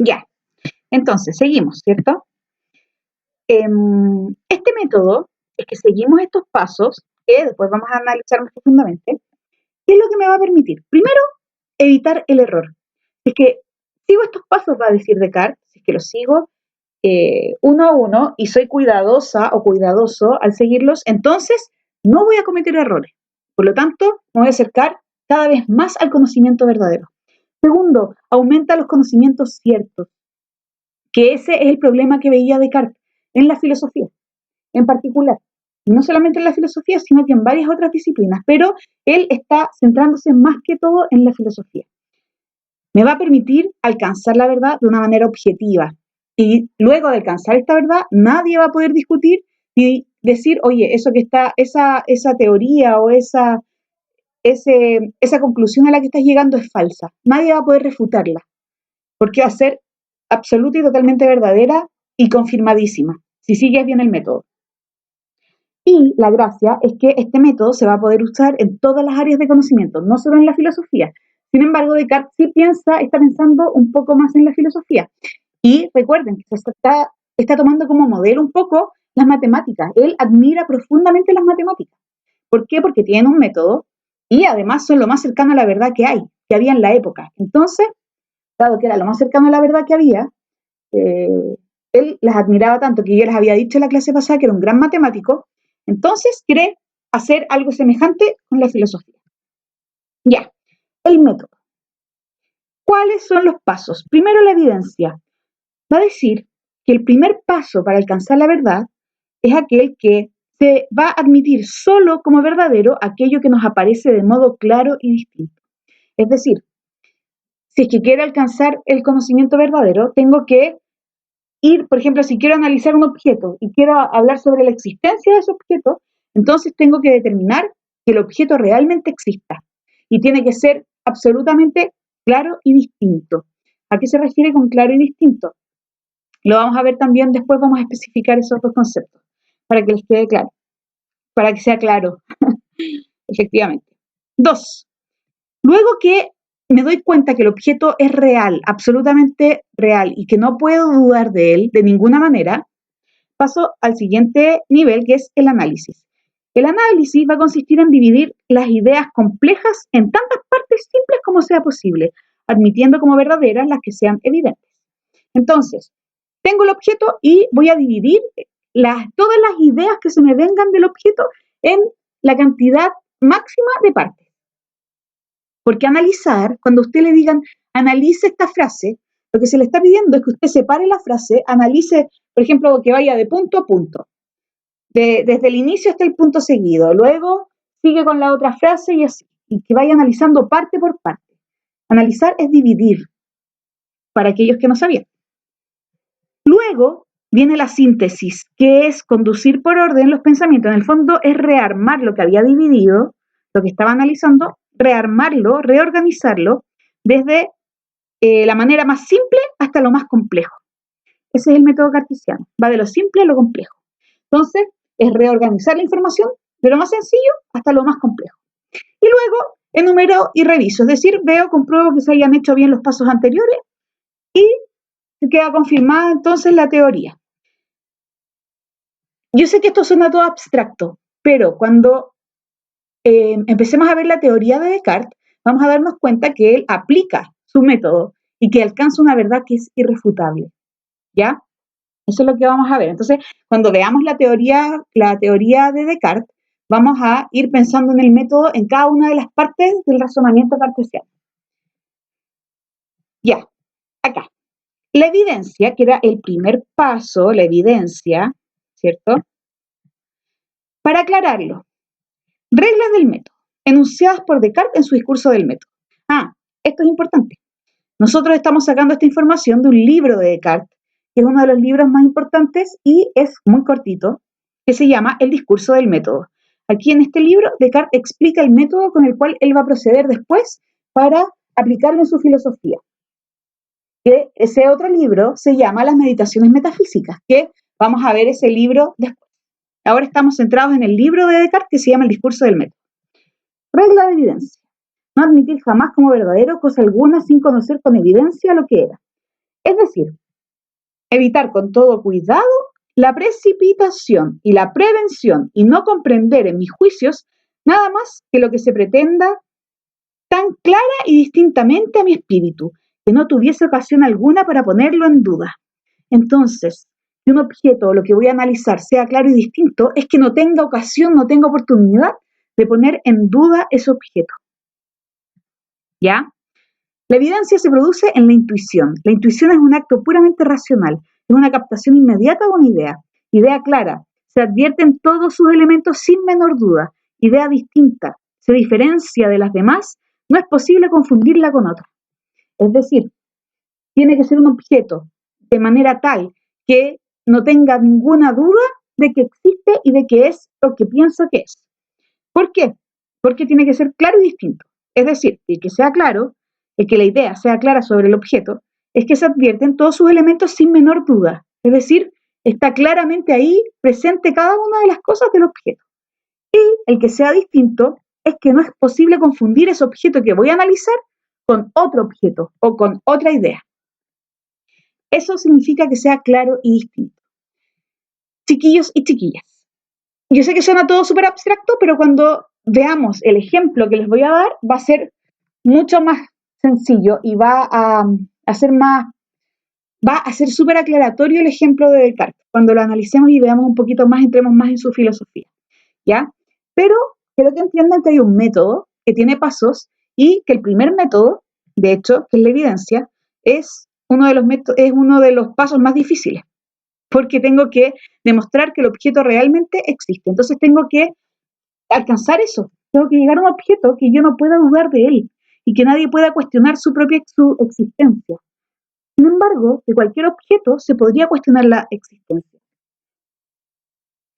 Ya, entonces, seguimos, ¿cierto? Este método es que seguimos estos pasos, que después vamos a analizar más profundamente, ¿qué es lo que me va a permitir? Primero, evitar el error. Es que sigo estos pasos, va a decir Descartes, si es que los sigo uno a uno y soy cuidadosa o cuidadoso al seguirlos, entonces no voy a cometer errores. Por lo tanto, me voy a acercar cada vez más al conocimiento verdadero. Segundo, aumenta los conocimientos ciertos, que ese es el problema que veía Descartes en la filosofía, en particular. Y no solamente en la filosofía, sino que en varias otras disciplinas, pero él está centrándose más que todo en la filosofía. Me va a permitir alcanzar la verdad de una manera objetiva. Y luego de alcanzar esta verdad, nadie va a poder discutir y decir, oye, eso que está, esa teoría o esa conclusión a la que estás llegando es falsa. Nadie va a poder refutarla, porque va a ser absoluta y totalmente verdadera y confirmadísima, si sigues bien el método. Y la gracia es que este método se va a poder usar en todas las áreas de conocimiento, no solo en la filosofía. Sin embargo, Descartes sí está pensando un poco más en la filosofía. Y recuerden que está tomando como modelo un poco las matemáticas. Él admira profundamente las matemáticas. ¿Por qué? Porque tienen un método y además son lo más cercano a la verdad que había en la época. Entonces, dado que era lo más cercano a la verdad que había, él las admiraba tanto que yo les había dicho en la clase pasada que era un gran matemático, entonces quiere hacer algo semejante con la filosofía. Ya, el método. ¿Cuáles son los pasos? Primero, la evidencia. Va a decir que el primer paso para alcanzar la verdad es aquel que se va a admitir solo como verdadero aquello que nos aparece de modo claro y distinto. Es decir, si es que quiero alcanzar el conocimiento verdadero, tengo que ir, por ejemplo, si quiero analizar un objeto y quiero hablar sobre la existencia de ese objeto, entonces tengo que determinar que el objeto realmente exista y tiene que ser absolutamente claro y distinto. ¿A qué se refiere con claro y distinto? Lo vamos a ver también, después vamos a especificar esos dos conceptos para que les quede claro, para que sea claro, efectivamente. Dos, luego que me doy cuenta que el objeto es real, absolutamente real, y que no puedo dudar de él de ninguna manera, paso al siguiente nivel, que es el análisis. El análisis va a consistir en dividir las ideas complejas en tantas partes simples como sea posible, admitiendo como verdaderas las que sean evidentes. Entonces, tengo el objeto y voy a dividir todas las ideas que se me vengan del objeto en la cantidad máxima de partes. Porque analizar, cuando usted le digan, analice esta frase, lo que se le está pidiendo es que usted separe la frase, analice, por ejemplo, que vaya de punto a punto, desde el inicio hasta el punto seguido, luego sigue con la otra frase y así, y que vaya analizando parte por parte. Analizar es dividir, para aquellos que no sabían. Luego viene la síntesis, que es conducir por orden los pensamientos. En el fondo es rearmar lo que había dividido, lo que estaba analizando, rearmarlo, reorganizarlo, desde la manera más simple hasta lo más complejo. Ese es el método cartesiano, va de lo simple a lo complejo. Entonces, es reorganizar la información de lo más sencillo hasta lo más complejo. Y luego enumero y reviso, es decir, veo, compruebo que se hayan hecho bien los pasos anteriores y queda confirmada entonces la teoría. Yo sé que esto suena todo abstracto, pero cuando empecemos a ver la teoría de Descartes, vamos a darnos cuenta que él aplica su método y que alcanza una verdad que es irrefutable. ¿Ya? Eso es lo que vamos a ver. Entonces, cuando veamos la teoría de Descartes, vamos a ir pensando en el método en cada una de las partes del razonamiento cartesiano. Ya, acá. La evidencia, que era el primer paso, la evidencia, ¿cierto? Para aclararlo, reglas del método, enunciadas por Descartes en su discurso del método. Esto es importante. Nosotros estamos sacando esta información de un libro de Descartes, que es uno de los libros más importantes y es muy cortito, que se llama El discurso del método. Aquí en este libro, Descartes explica el método con el cual él va a proceder después para aplicarlo en su filosofía. Que ese otro libro se llama Las Meditaciones Metafísicas, que vamos a ver ese libro después. Ahora estamos centrados en el libro de Descartes que se llama El discurso del método. Regla de evidencia. No admitir jamás como verdadero cosa alguna sin conocer con evidencia lo que era. Es decir, evitar con todo cuidado la precipitación y la prevención y no comprender en mis juicios nada más que lo que se pretenda tan clara y distintamente a mi espíritu, que no tuviese ocasión alguna para ponerlo en duda. Entonces, si un objeto o lo que voy a analizar sea claro y distinto, es que no tenga ocasión, no tenga oportunidad de poner en duda ese objeto. ¿Ya? La evidencia se produce en la intuición. La intuición es un acto puramente racional, es una captación inmediata de una idea clara, se advierten todos sus elementos sin menor duda, idea distinta, se diferencia de las demás, no es posible confundirla con otra. Es decir, tiene que ser un objeto de manera tal que no tenga ninguna duda de que existe y de que es lo que pienso que es. ¿Por qué? Porque tiene que ser claro y distinto. Es decir, que sea claro, que la idea sea clara sobre el objeto, es que se advierten todos sus elementos sin menor duda. Es decir, está claramente ahí presente cada una de las cosas del objeto. Y el que sea distinto es que no es posible confundir ese objeto que voy a analizar con otro objeto o con otra idea. Eso significa que sea claro y distinto. Chiquillos y chiquillas, yo sé que suena todo súper abstracto, pero cuando veamos el ejemplo que les voy a dar, va a ser mucho más sencillo y va a ser súper aclaratorio el ejemplo de Descartes, cuando lo analicemos y veamos un poquito más, entremos más en su filosofía, ¿ya? Pero quiero que entiendan que hay un método que tiene pasos y que el primer método, de hecho, que es la evidencia, es uno de los pasos más difíciles, porque tengo que demostrar que el objeto realmente existe. Entonces tengo que alcanzar eso. Tengo que llegar a un objeto que yo no pueda dudar de él y que nadie pueda cuestionar su existencia. Sin embargo, de cualquier objeto se podría cuestionar la existencia.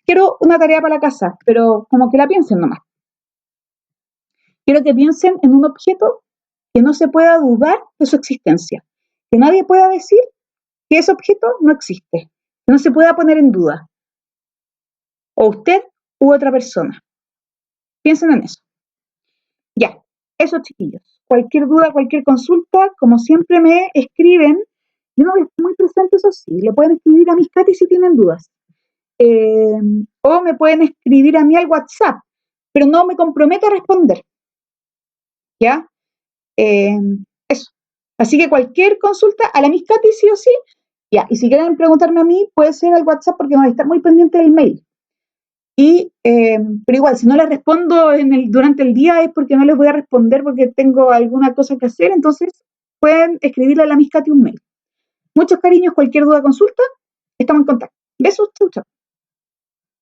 Quiero una tarea para la casa, pero como que la piensen nomás. Quiero que piensen en un objeto que no se pueda dudar de su existencia, que nadie pueda decir que ese objeto no existe, que no se pueda poner en duda, o usted u otra persona. Piensen en eso. Ya, eso chiquillos. Cualquier duda, cualquier consulta, como siempre me escriben. Yo no voy a estar muy presente, eso sí. Le pueden escribir a mis Katy si tienen dudas. O me pueden escribir a mí al WhatsApp, pero no me comprometo a responder. ¿Ya? Eso. Así que cualquier consulta a la Miss Katy sí o sí. Ya, y si quieren preguntarme a mí, puede ser al WhatsApp porque no voy a estar muy pendiente del mail. Pero igual, si no les respondo durante el día es porque no les voy a responder porque tengo alguna cosa que hacer, entonces pueden escribirle a la Miss Katy un mail. Muchos cariños, cualquier duda, consulta, estamos en contacto. Besos, chau, chau.